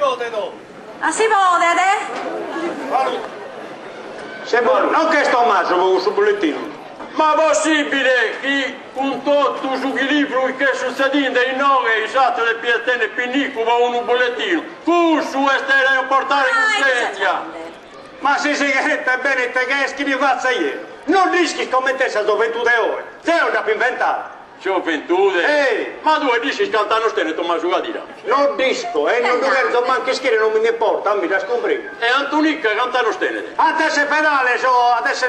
può, no? Ma si può, Se vuole, non che sto maso sul bollettino. Ma possibile che con tutto su che libro che succedendo in nome esatto le piantine pinnico va un bollettino su essere a portare coscienza. Ma si sigaretta è bene te che scrivi faccia ieri. Non rischi scommettesse a 22 ore. Se non da inventare. C'ho 22? Ma tu dici cantano stene Tommaso Gadira? Non disco, e non dovevo manche schiere non mi ne porta, mi da scomprire. E Antonicca cantano stene? Adesso pedale, so, adesso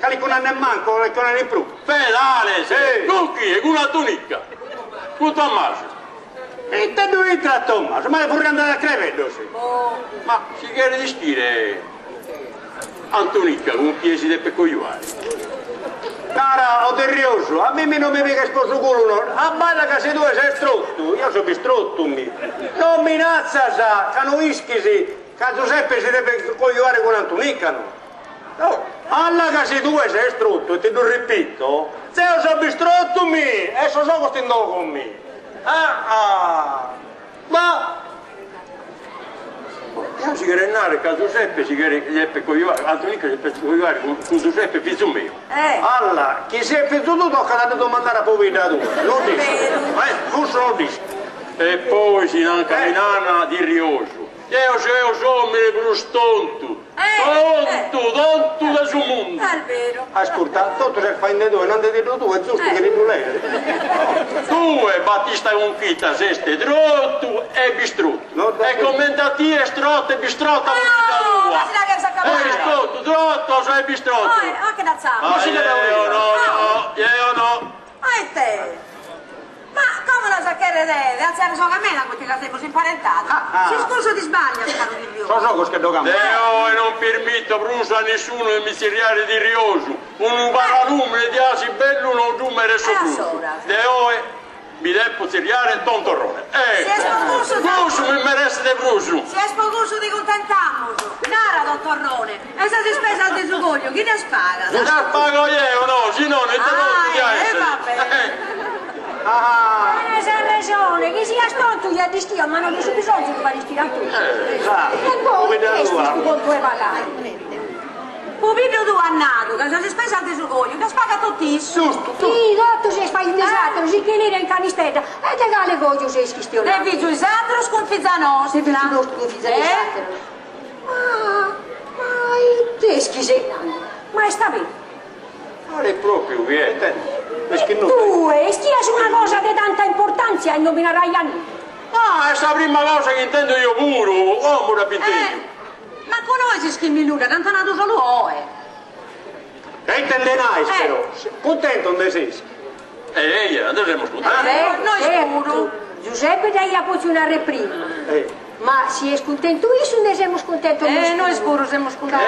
caliconane e manco, caliconane in più. Pedale, sì. Con chi? Con Antonicca? Con Tommaso? E te dove entra Tommaso? Ma è pure andare a crevedo, sì. Ma si chiede di stire Antonicca con piesi del pecogliuale? Cara, o terrioso, a me non mi mica sposo culo, no. A balla che se tu sei strutto, io sono bistrutto, mi. Non minazza, sa, che non ischisi, che Giuseppe si deve cogliare con Antonicca, no. No, alla che se tu sei strutto, e ti lo ripeto, se io sono bistrutto, mi, e so che sto con me. Ma... Si chiede nare che Giuseppe si chiede cogliare, Antonicca si chiede cogliare con Giuseppe figlio mio. Alla, chi si è figlio tu tocca da domandare a povera tua, non dici, non sono dici. E poi si non camminana di rioso. Io sono per stonto, tonto da suo mondo. È vero. Ascolta, tutto se fai in due, non ti dico tu, è giusto che dico lei. Tu e Battista Conchitta siete trotto e bistrutto. E commentati è strotto e bistrotto. Ma si la che sa capire. Trotto, sei bistrotto. Ma che nazzamo? Io no. Ma e te? Ma come lo sa che deve? Alzare solo a me da questi che siamo imparentati. Si scusa di sbaglio, caro di Rio. So che devo cambiare. Io non permetto brusa a nessuno di miseriare di rioso. Un paralume di asi bello non giumere su bruso. Io mi devo seriare tontorrone. Si è spoguso di... Bruso mi merece di bruso. Si è spoguso di contentamos. Nara, dottorrone. E se si spesa al disugoglio, chi ne spaga? Non la pago io, no, se no non te lo dico. Vabbè. C'è ragione, che sia stonto gli addistia, ma non c'è bisogno di fare stiratura. E poi questo con due pagare. Pupillo tu annato, che se si spesa al disugoglio, che spaga tuttissimo. Sì, tutto si è spaventato, si che nera in canistetta, e te gale voglio se schistione. E vi giuisatelo sconfizza nostra. Se vi sconfizza nostra. Ma il teschi sei ma è stabile. Ma è proprio viete. Tu, stiasi una cosa di tanta importanza e nominerai a noi. Ah, è la prima cosa che intendo io pure, come da pinteggio. Ma con noi si schimmi nulla, tanto nato solo oi. E intenderai, spero. Contento non sei? Andremo scontenti. Noi sicuro. Giuseppe dai a pozionare prima. Ma si è scontento io, ne siamo scontenti noi sicuro siamo scontenti.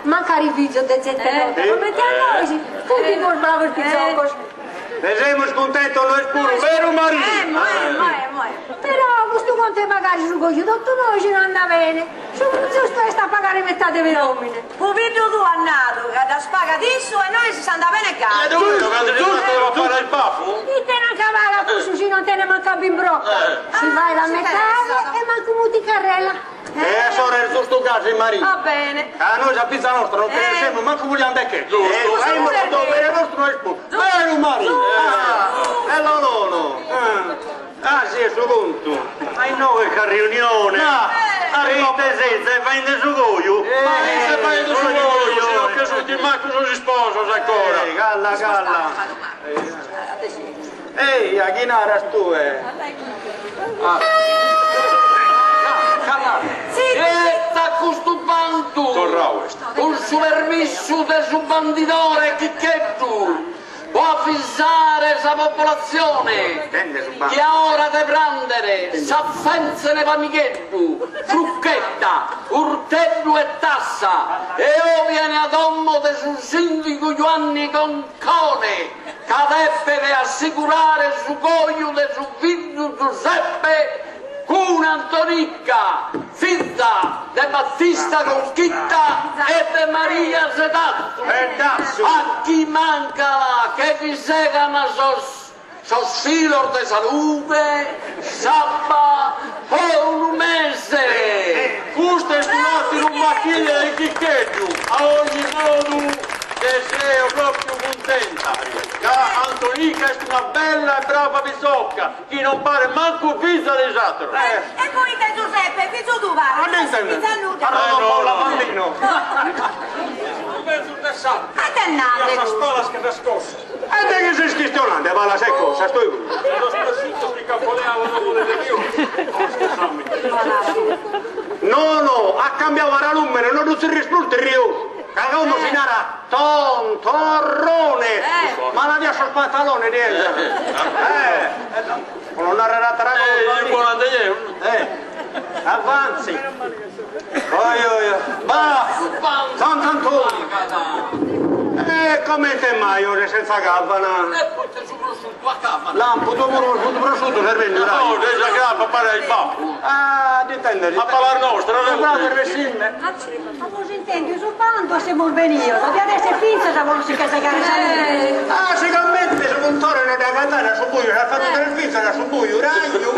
Manca il video di gente nota. Non mettiamo noi, sì. Tutti noi bravi pizzocos. Ne siamo scontenti noi pure, vero Marino? Però questo conto magari su coglio, tutto noi ci non andava bene. Giusto sta a pagare metà delle nomine. Pupillo tu annato, che da spaga adesso e noi si sta andando bene a casa. Devo fare il baffo? E te non cavava questo, se non te ne manca bimbro. Si vai la metà e manca un di carrella. Sorella, su sto caso il marito. Va bene. Noi a pizza nostra non conosciamo, manco vogliamo da che. Sai, ma sto bene nostro espù. Vero marito. E no. Sì, è su conto. Ma in noi che riunione. Arriva presenza e va in desugoglio. Ma se vai in desugoglio, se non che sono ti manco non si sposa ancora. Galla. Ehi, a chi naras tu, Sta questo bantu un suo permesso del suo banditore chicchetto può fissare la popolazione che ha ora di prendere s'affenze ne pamichetto frucchetta, urtello e tassa e ora viene ad ommo del suo sindaco Giovanni Concone che deve assicurare il suo coglio del suo figlio Giuseppe con Antonicca, figlia di Battista Conchitta e di Maria Sedatto. A chi manca che vi segano sos filo di salute, sabba, o un mese. a chiedere il chiccheggio, a ogni modo che sei proprio contenta. Antonica è una bella e brava bisocca, che non pare manco pizza dei altri. E poi te Giuseppe, pizzo tu va? Pizza nuda. No, la bambino. A te nate. La spalla che nascosta. E te che sei schistolante, ma la sai cosa? Sto io. Lo spassito si capoleava dopo delle No, ha cambiato la numero, non si risponde io. Cagamo finara tontorrone, ma la dia sul pantalone dentro. Non ha rata la avanzi. Va, Sant'Antonio. Come te mai ora senza cavana? Lampo, tu prosciutto servendo, dai. No, della grappa pare il babbo. Ah, dipende. A parlare nostra, non Bravo, il vecino. Ma cosa intendi? Sul bando siamo venuti. Dobbiamo essere finta se volessi che si carica. Ah, si commette su un torreno da cantare su buio, ha fatto tre fisse su buio, raglio.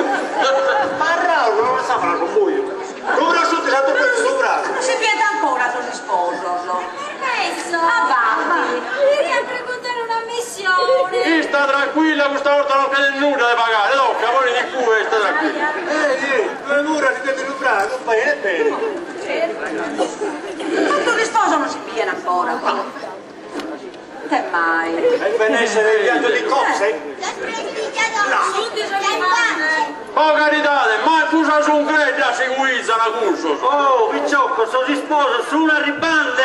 Ma Raul non sa fare su buio. Lo prosciutto è stato per su bravo. Non si pieta ancora sul sposo. Messo. Avanti. Devi raccontare una missione. Sta tranquilla, questa volta non chiede nulla da pagare, no, cavoli di culo e sta tranquilla. Le mura si deve lubrare, non bene, bene. Tanto che sposo non si piena ancora. Te mai. E benessere il viaggio di cozze? Oh carità, ma tu sei un greggio a seguizza una curso. Oh, picciocco, sto si sposa su una ribande!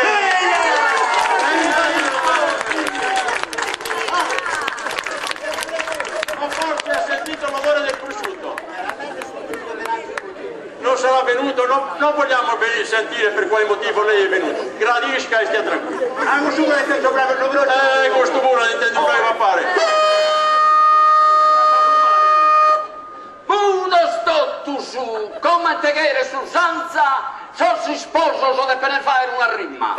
Ma forse ha sentito l'odore del prosciutto. Non sarà venuto, non vogliamo venire a sentire per quale motivo lei è venuto. Gradisca e stia tranquillo. Ah, questo pure intendo bravo il numero. Questo pure non intendo bravo a fare. Buono sto tu su, come te che eri su Sanza, se si sposo so per ne fare una rimma.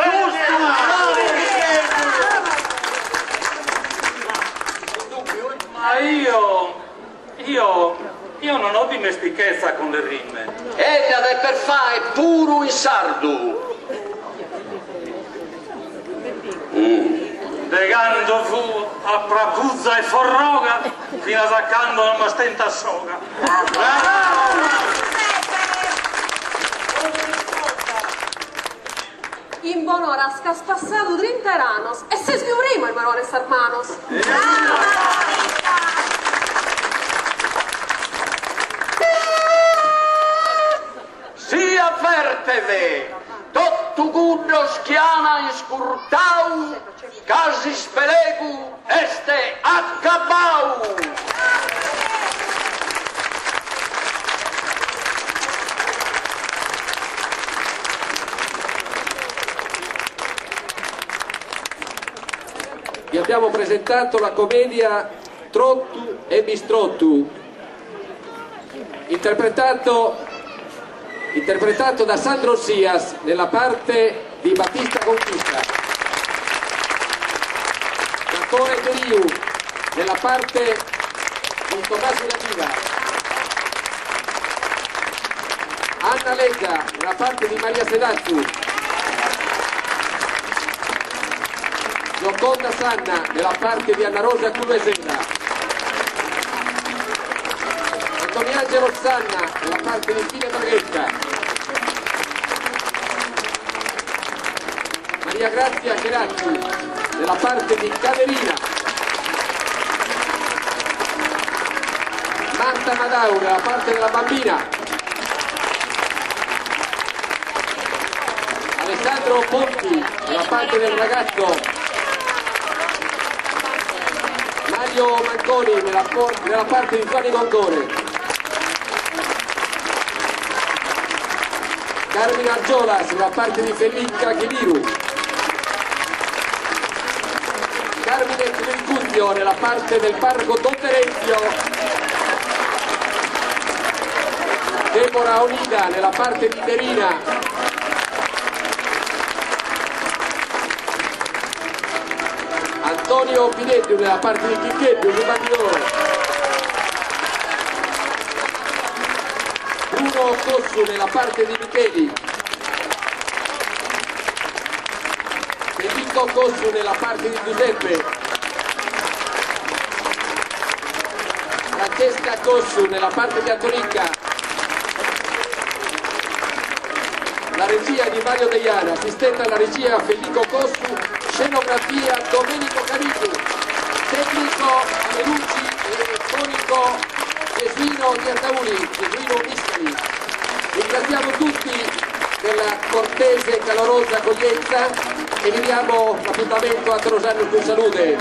Ma io non ho dimestichezza con le rimme. Ella è per fare puro in sardo. Legando fu a Prapuzza e Forroga fino a saccando non mi stenta soga. In buon'ora has passato 30 anos e se sfiorimo i marores hermanos. Si avverteve, tutto guddo schiana in scurtau, casi spelegu este accabau. Vi abbiamo presentato la commedia Trottu e Bistrottu, interpretato da Sandro Sias nella parte di Battista Conquista, Cantore Teriu nella parte di Tommaso Laviva, Anna Legga nella parte di Maria Sedazzu, Gioconda Sanna nella parte di Anna Rosa Curvesella, Antoniangelo Sanna nella parte di Fine Marghetta, Maria Grazia Cherazzi nella parte di Caterina, Marta Madau nella parte della bambina, Alessandro Ponti nella parte del ragazzo, Mario Manconi nella parte di Gianni Gongone, Carmine Argiolas nella parte di Felica Chiliru, Carmine Trincunzio nella parte del parco Don Terenzio, Deborah Onida nella parte di Terina, Antonio Pinetti nella parte di Chicchetti, un banditore, Bruno Cossu nella parte di Micheli, Federico Cossu nella parte di Giuseppe, Francesca Cossu nella parte di Antonicca, la regia di Mario Deiana, assistente alla regia Federico Cossu, scenografia Domenico Carigi, tecnico alle luci e fonico Gesuino Ghiardauli, Gesuino Miscali. Ringraziamo tutti per la cortese e calorosa accoglienza e vi diamo l'appuntamento a Trosanno più salute.